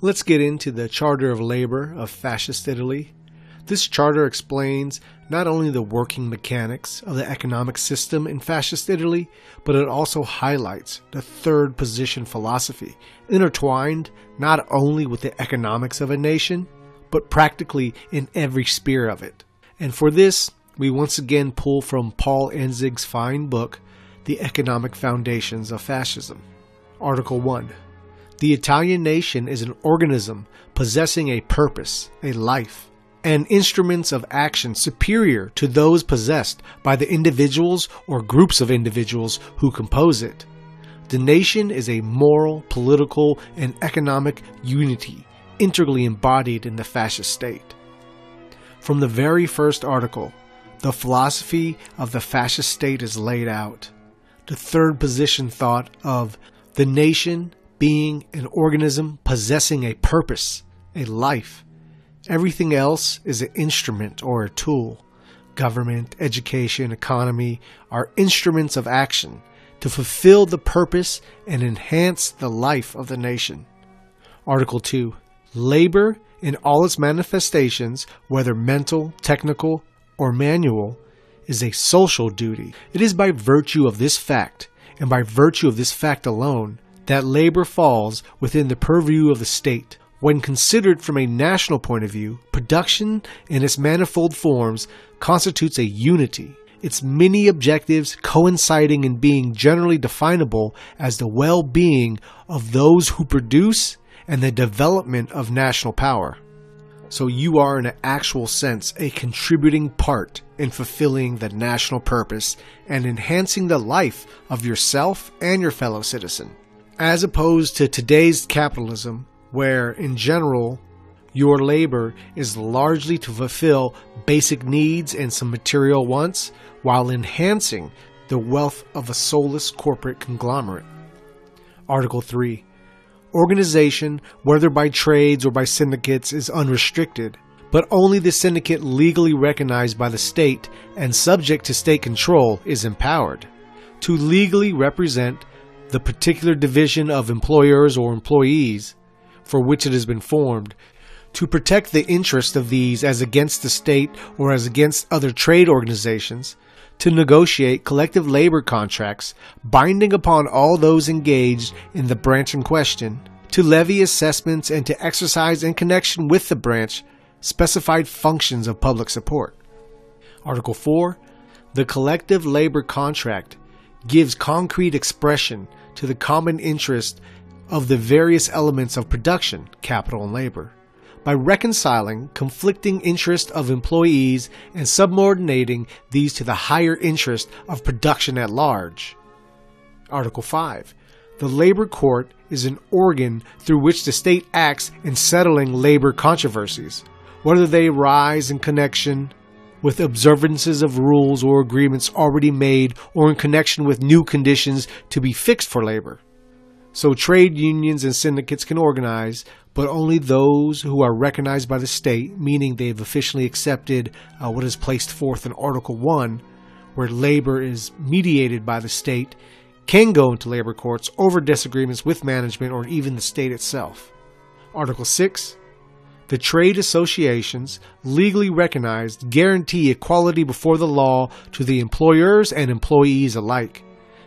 Let's get into the Charter of Labor of Fascist Italy. This charter explains not only the working mechanics of the economic system in Fascist Italy, but it also highlights the third position philosophy, intertwined not only with the economics of a nation, but practically in every sphere of it. And for this, we once again pull from Paul Enzig's fine book, The Economic Foundations of Fascism. Article 1. The Italian nation is an organism possessing a purpose, a life, and instruments of action superior to those possessed by the individuals or groups of individuals who compose it. The nation is a moral, political, and economic unity integrally embodied in the fascist state. From the very first article, the philosophy of the fascist state is laid out. The third position thought of the nation being an organism possessing a purpose, a life. Everything else is an instrument or a tool. Government, education, economy are instruments of action to fulfill the purpose and enhance the life of the nation. Article 2. Labor in all its manifestations, whether mental, technical, or manual, is a social duty. It is by virtue of this fact, and by virtue of this fact alone, that labor falls within the purview of the state. When considered from a national point of view, production in its manifold forms constitutes a unity, its many objectives coinciding in being generally definable as the well-being of those who produce and the development of national power. So you are in an actual sense a contributing part in fulfilling the national purpose and enhancing the life of yourself and your fellow citizen. As opposed to today's capitalism, where in general your labor is largely to fulfill basic needs and some material wants while enhancing the wealth of a soulless corporate conglomerate. Article 3. Organization, whether by trades or by syndicates, is unrestricted, but only the syndicate legally recognized by the state and subject to state control is empowered to legally represent the particular division of employers or employees for which it has been formed, to protect the interest of these as against the state or as against other trade organizations, to negotiate collective labor contracts binding upon all those engaged in the branch in question, to levy assessments and to exercise in connection with the branch specified functions of public support. Article 4. The collective labor contract gives concrete expression to the common interest of the various elements of production, capital and labor, by reconciling conflicting interests of employees and subordinating these to the higher interest of production at large. Article 5. The labor court is an organ through which the state acts in settling labor controversies, whether they arise in connection with observances of rules or agreements already made or in connection with new conditions to be fixed for labor. So trade unions and syndicates can organize, but only those who are recognized by the state, meaning they've officially accepted what is placed forth in Article 1, where labor is mediated by the state, can go into labor courts over disagreements with management or even the state itself. Article 6. The trade associations, legally recognized, guarantee equality before the law to the employers and employees alike.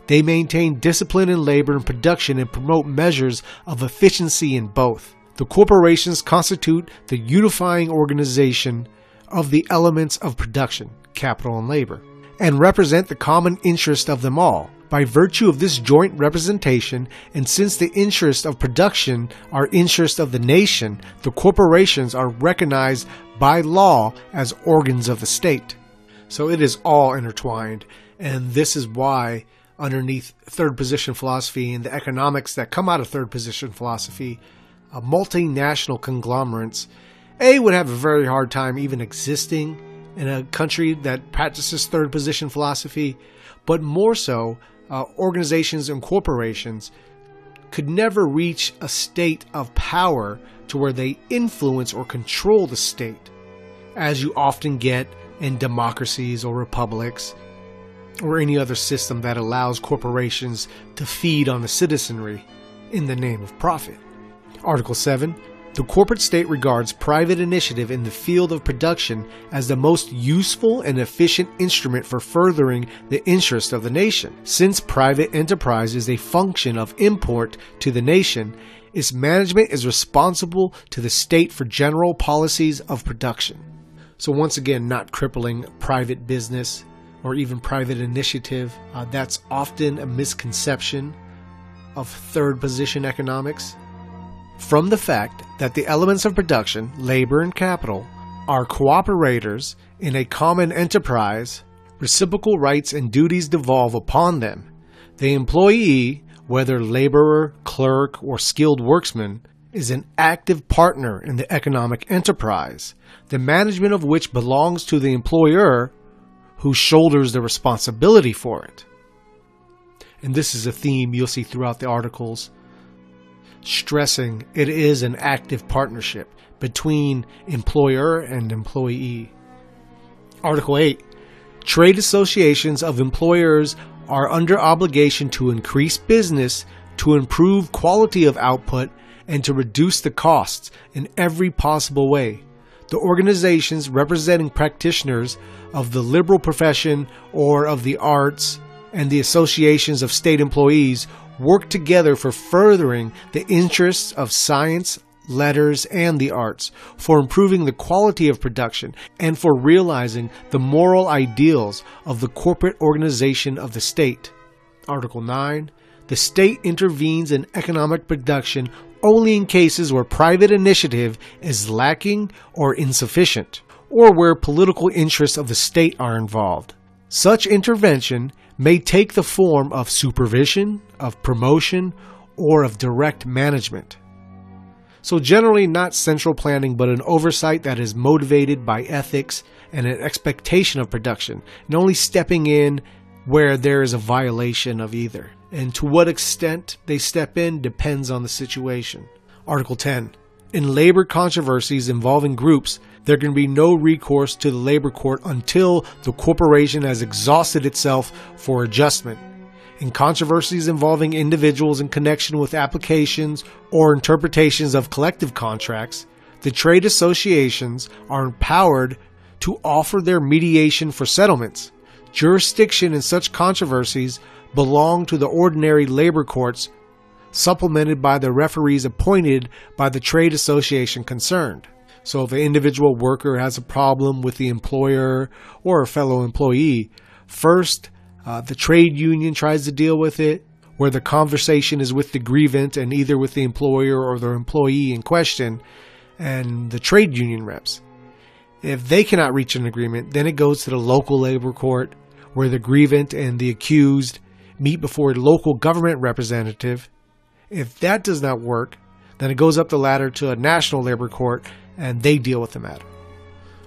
They maintain discipline in labor and production and promote measures of efficiency in both. The corporations constitute the unifying organization of the elements of production, capital and labor, and represent the common interest of them all. By virtue of this joint representation, and since the interests of production are interests of the nation, the corporations are recognized by law as organs of the state. So it is all intertwined, and this is why underneath third position philosophy and the economics that come out of third position philosophy, multinational conglomerates, would have a very hard time even existing in a country that practices third position philosophy, but more so, organizations and corporations could never reach a state of power to where they influence or control the state, as you often get in democracies or republics, or any other system that allows corporations to feed on the citizenry in the name of profit. Article 7. The corporate state regards private initiative in the field of production as the most useful and efficient instrument for furthering the interests of the nation. Since private enterprise is a function of import to the nation, its management is responsible to the state for general policies of production. So once again, not crippling private business or even private initiative. That's often a misconception of third position economics. From the fact that the elements of production, labor and capital, are cooperators in a common enterprise, reciprocal rights and duties devolve upon them. The employee, whether laborer, clerk, or skilled worksman, is an active partner in the economic enterprise, the management of which belongs to the employer, who shoulders the responsibility for it. And this is a theme you'll see throughout the articles, stressing it is an active partnership between employer and employee. Article 8. Trade associations of employers are under obligation to increase business, to improve quality of output, and to reduce the costs in every possible way. The organizations representing practitioners of the liberal profession or of the arts and the associations of state employees work together for furthering the interests of science, letters, and the arts, for improving the quality of production, and for realizing the moral ideals of the corporate organization of the state. Article 9. The state intervenes in economic production only in cases where private initiative is lacking or insufficient, or where political interests of the state are involved. Such intervention may take the form of supervision, of promotion, or of direct management. So generally not central planning, but an oversight that is motivated by ethics and an expectation of production, and only stepping in where there is a violation of either. And to what extent they step in depends on the situation. Article 10. In labor controversies involving groups, there can be no recourse to the labor court until the corporation has exhausted itself for adjustment. In controversies involving individuals in connection with applications or interpretations of collective contracts, the trade associations are empowered to offer their mediation for settlements. Jurisdiction in such controversies belong to the ordinary labor courts, supplemented by the referees appointed by the trade association concerned. So if an individual worker has a problem with the employer or a fellow employee, first the trade union tries to deal with it, where the conversation is with the grievant and either with the employer or the employee in question and the trade union reps. If they cannot reach an agreement, then it goes to the local labor court, where the grievant and the accused meet before a local government representative. If that does not work, then it goes up the ladder to a national labor court and they deal with the matter.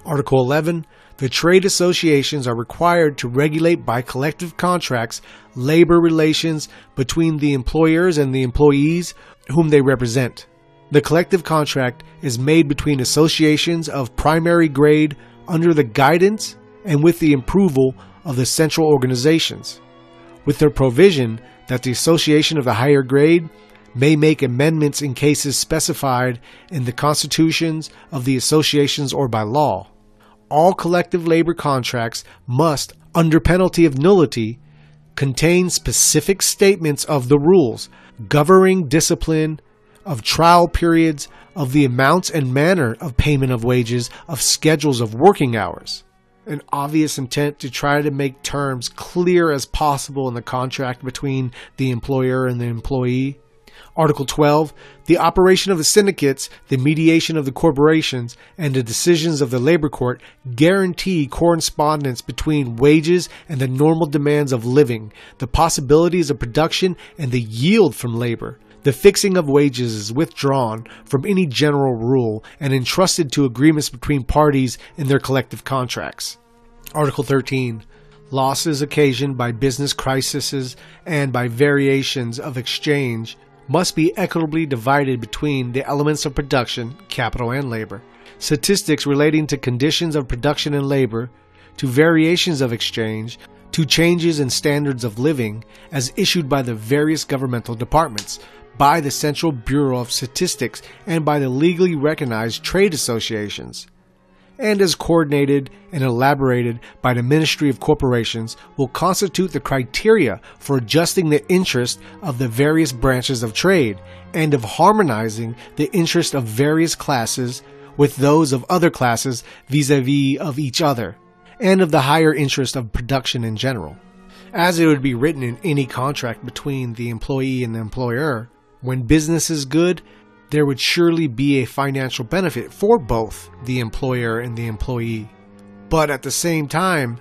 Article 11. The trade associations are required to regulate by collective contracts labor relations between the employers and the employees whom they represent. The collective contract is made between associations of primary grade under the guidance and with the approval of the central organizations, with the provision that the association of the higher grade may make amendments in cases specified in the constitutions of the associations or by law. All collective labor contracts must, under penalty of nullity, contain specific statements of the rules governing discipline, of trial periods, of the amounts and manner of payment of wages, of schedules of working hours. An obvious intent to try to make terms clear as possible in the contract between the employer and the employee. Article 12. The operation of the syndicates, the mediation of the corporations, and the decisions of the labor court guarantee correspondence between wages and the normal demands of living, the possibilities of production, and the yield from labor. The fixing of wages is withdrawn from any general rule and entrusted to agreements between parties in their collective contracts. Article 13. Losses occasioned by business crises and by variations of exchange must be equitably divided between the elements of production, capital and labor. Statistics relating to conditions of production and labor, to variations of exchange, to changes in standards of living as issued by the various governmental departments by the Central Bureau of Statistics and by the legally recognized trade associations, and as coordinated and elaborated by the Ministry of Corporations, will constitute the criteria for adjusting the interest of the various branches of trade and of harmonizing the interest of various classes with those of other classes vis-a-vis of each other, and of the higher interest of production in general. As it would be written in any contract between the employee and the employer, when business is good, there would surely be a financial benefit for both the employer and the employee. But at the same time,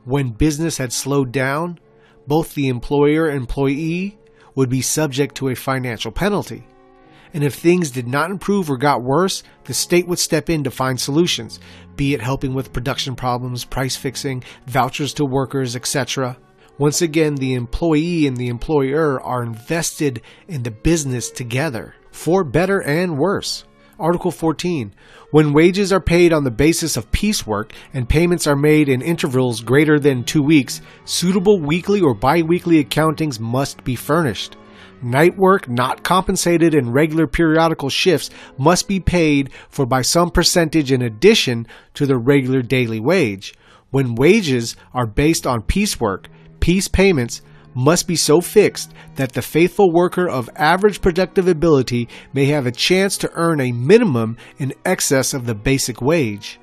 when business had slowed down, both the employer and employee would be subject to a financial penalty. And if things did not improve or got worse, the state would step in to find solutions, be it helping with production problems, price fixing, vouchers to workers, etc. Once again, the employee and the employer are invested in the business together, for better and worse. Article 14. When wages are paid on the basis of piecework and payments are made in intervals greater than 2 weeks, suitable weekly or bi-weekly accountings must be furnished. Night work not compensated in regular periodical shifts must be paid for by some percentage in addition to the regular daily wage. When wages are based on piecework, piece payments must be so fixed that the faithful worker of average productive ability may have a chance to earn a minimum in excess of the basic wage.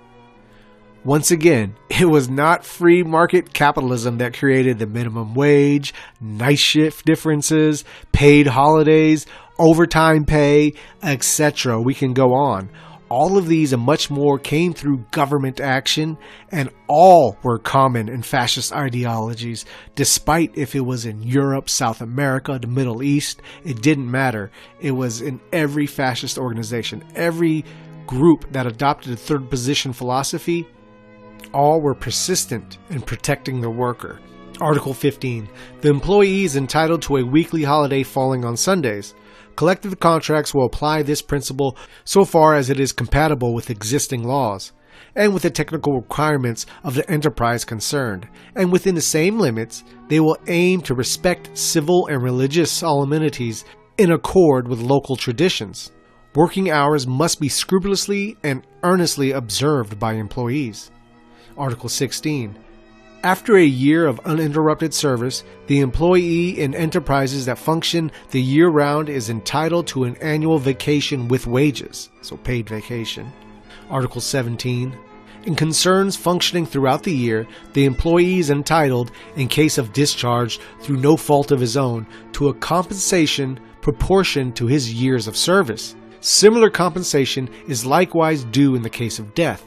Once again, it was not free market capitalism that created the minimum wage, night shift differences, paid holidays, overtime pay, etc. We can go on. All of these and much more came through government action, and all were common in fascist ideologies, despite if it was in Europe, South America, the Middle East, it didn't matter. It was in every fascist organization. Every group that adopted the third position philosophy, all were persistent in protecting the worker. Article 15. The employee is entitled to a weekly holiday falling on Sundays. Collective contracts will apply this principle so far as it is compatible with existing laws, and with the technical requirements of the enterprise concerned, and within the same limits, they will aim to respect civil and religious solemnities in accord with local traditions. Working hours must be scrupulously and earnestly observed by employees. Article 16. After a year of uninterrupted service, the employee in enterprises that function the year round is entitled to an annual vacation with wages, so paid vacation. Article 17. In concerns functioning throughout the year, the employee is entitled, in case of discharge through no fault of his own, to a compensation proportioned to his years of service. Similar compensation is likewise due in the case of death.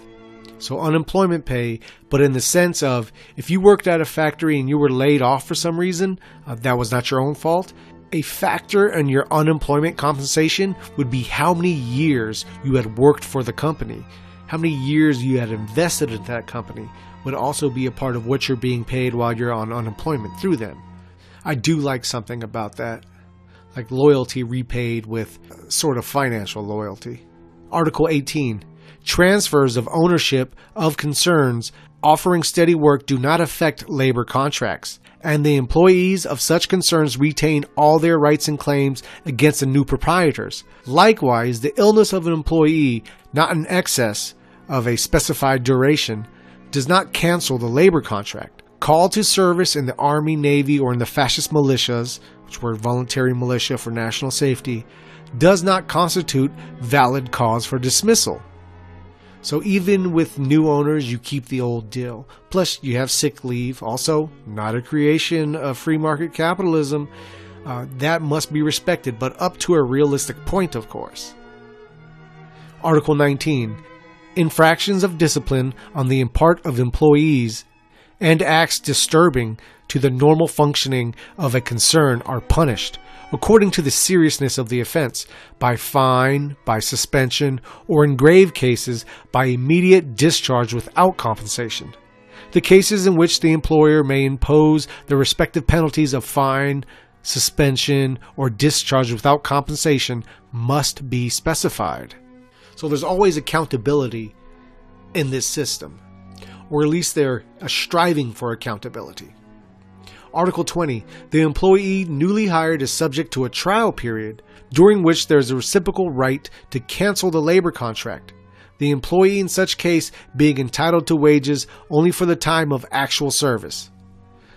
So unemployment pay, but in the sense of if you worked at a factory and you were laid off for some reason, that was not your own fault. A factor in your unemployment compensation would be how many years you had worked for the company. How many years you had invested in that company would also be a part of what you're being paid while you're on unemployment through them. I do like something about that, like loyalty repaid with sort of financial loyalty. Article 18. Transfers of ownership of concerns offering steady work do not affect labor contracts, and the employees of such concerns retain all their rights and claims against the new proprietors. Likewise, the illness of an employee, not in excess of a specified duration, does not cancel the labor contract. Call to service in the Army, Navy, or in the fascist militias, which were voluntary militia for national safety, does not constitute valid cause for dismissal. So even with new owners, you keep the old deal. Plus, you have sick leave. Also, not a creation of free market capitalism. That must be respected, but up to a realistic point, of course. Article 19. Infractions of discipline on the part of employees and acts disturbing to the normal functioning of a concern are punished, according to the seriousness of the offense, by fine, by suspension, or in grave cases, by immediate discharge without compensation. The cases in which the employer may impose the respective penalties of fine, suspension, or discharge without compensation must be specified. So there's always accountability in this system, or at least they're striving for accountability. Article 20. The employee newly hired is subject to a trial period, during which there is a reciprocal right to cancel the labor contract, the employee in such case being entitled to wages only for the time of actual service.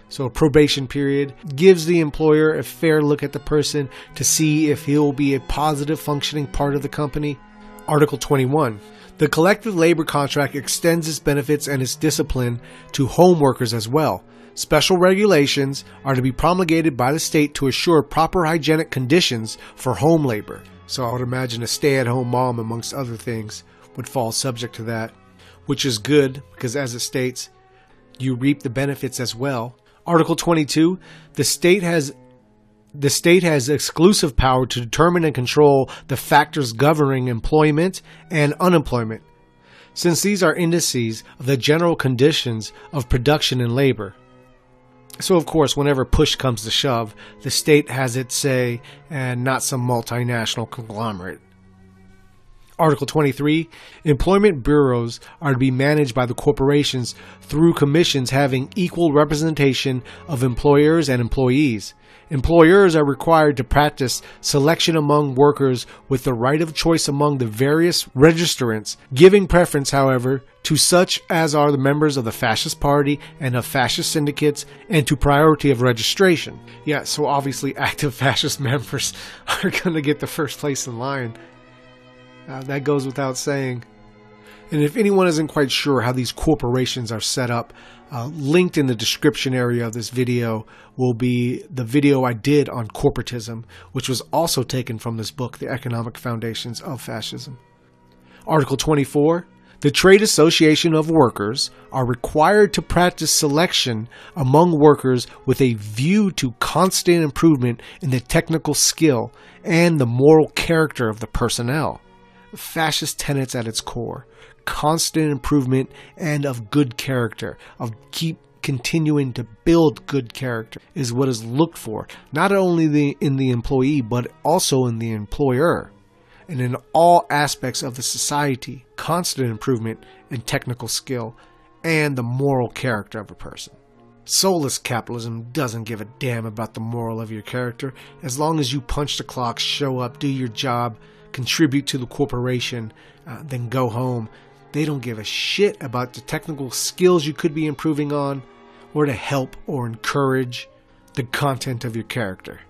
So a probation period gives the employer a fair look at the person to see if he'll be a positive functioning part of the company. Article 21. The collective labor contract extends its benefits and its discipline to home workers as well. Special regulations are to be promulgated by the state to assure proper hygienic conditions for home labor. So I would imagine a stay-at-home mom, amongst other things, would fall subject to that, which is good because, as it states, you reap the benefits as well. Article 22, the state has exclusive power to determine and control the factors governing employment and unemployment, since these are indices of the general conditions of production and labor. So, of course, whenever push comes to shove, the state has its say and not some multinational conglomerate. Article 23, employment bureaus are to be managed by the corporations through commissions having equal representation of employers and employees. Employers are required to practice selection among workers with the right of choice among the various registrants, giving preference, however, to such as are the members of the Fascist Party and of fascist syndicates, and to priority of registration. Yeah, so obviously active fascist members are going to get the first place in line. That goes without saying. And if anyone isn't quite sure how these corporations are set up, linked in the description area of this video will be the video I did on corporatism, which was also taken from this book, The Economic Foundations of Fascism. Article 24. The Trade Association of Workers are required to practice selection among workers with a view to constant improvement in the technical skill and the moral character of the personnel. Fascist tenets at its core, constant improvement and of good character, of keep continuing to build good character is what is looked for, not only in the employee but also in the employer, and in all aspects of the society, constant improvement in technical skill and the moral character of a person. Soulless capitalism doesn't give a damn about the moral of your character as long as you punch the clock, show up, do your job, contribute to the corporation, then go home. They don't give a shit about the technical skills you could be improving on or to help or encourage the content of your character.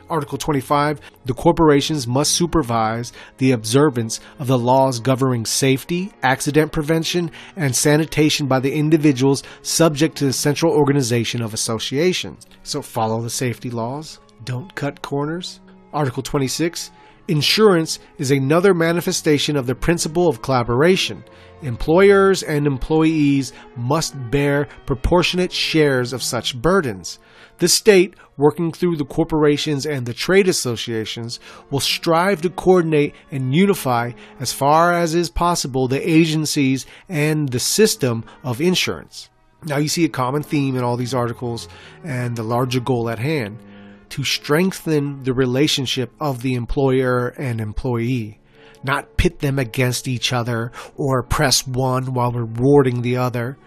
Article 25, the corporations must supervise the observance of the laws governing safety, accident prevention, and sanitation by the individuals subject to the central organization of associations. So follow the safety laws. Don't cut corners. Article 26, insurance is another manifestation of the principle of collaboration. Employers and employees must bear proportionate shares of such burdens. The state, working through the corporations and the trade associations, will strive to coordinate and unify as far as is possible the agencies and the system of insurance. Now you see a common theme in all these articles and the larger goal at hand: to strengthen the relationship of the employer and employee, not pit them against each other or oppress one while rewarding the other.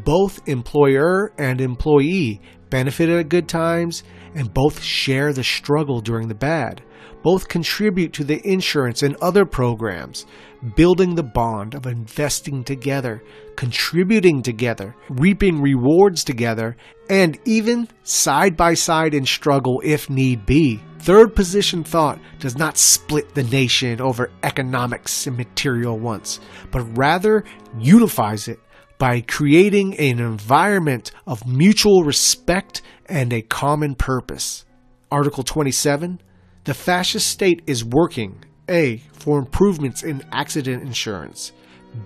Both employer and employee benefit at good times, and both share the struggle during the bad. Both contribute to the insurance and other programs, building the bond of investing together, contributing together, reaping rewards together, and even side by side in struggle if need be. Third position thought does not split the nation over economics and material wants, but rather unifies it by creating an environment of mutual respect and a common purpose. Article 27. The fascist state is working: A. For improvements in accident insurance.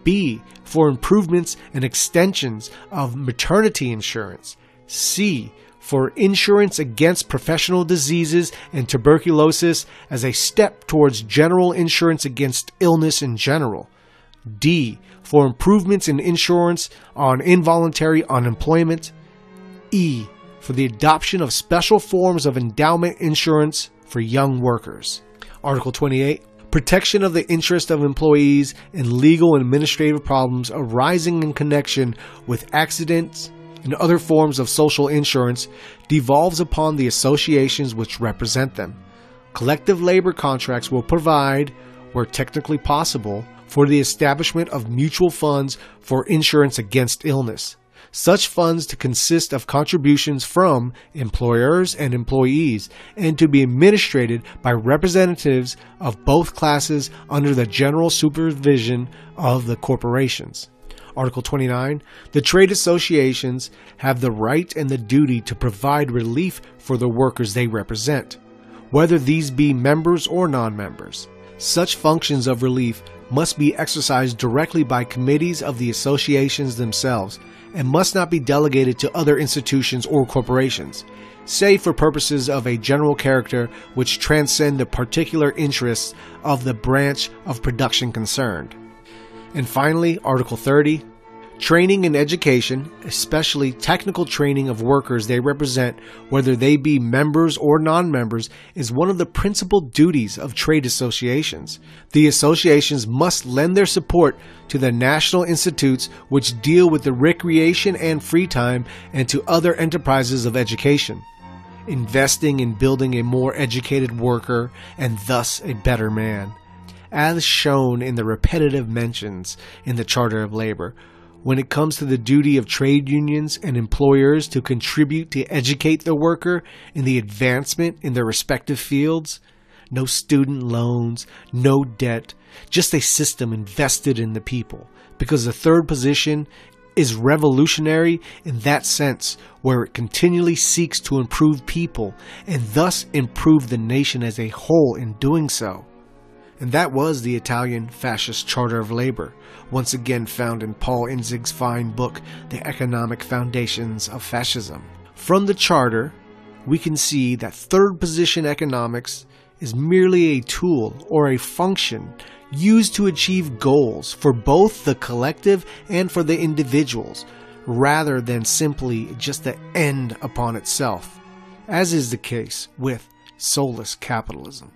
B. For improvements and extensions of maternity insurance. C. For insurance against professional diseases and tuberculosis as a step towards general insurance against illness in general. D. For improvements in insurance on involuntary unemployment. E. For the adoption of special forms of endowment insurance for young workers. Article 28. Protection of the interest of employees in legal and administrative problems arising in connection with accidents and other forms of social insurance devolves upon the associations which represent them. Collective labor contracts will provide, where technically possible, for the establishment of mutual funds for insurance against illness. Such funds to consist of contributions from employers and employees, and to be administered by representatives of both classes under the general supervision of the corporations. Article 29. The trade associations have the right and the duty to provide relief for the workers they represent, whether these be members or non-members. Such functions of relief must be exercised directly by committees of the associations themselves, and must not be delegated to other institutions or corporations, save for purposes of a general character which transcend the particular interests of the branch of production concerned. And finally, Article 30. Training and education, especially technical training of workers they represent, whether they be members or non-members, is one of the principal duties of trade associations. The associations must lend their support to the national institutes which deal with the recreation and free time, and to other enterprises of education, investing in building a more educated worker and thus a better man, as shown in the repetitive mentions in the Charter of Labor. When it comes to the duty of trade unions and employers to contribute to educate the worker in the advancement in their respective fields, no student loans, no debt, just a system invested in the people, because the third position is revolutionary in that sense, where it continually seeks to improve people and thus improve the nation as a whole in doing so. And that was the Italian Fascist Charter of Labor, once again found in Paul Inzig's fine book, The Economic Foundations of Fascism. From the Charter, we can see that third position economics is merely a tool or a function used to achieve goals for both the collective and for the individuals, rather than simply just the end upon itself, as is the case with soulless capitalism.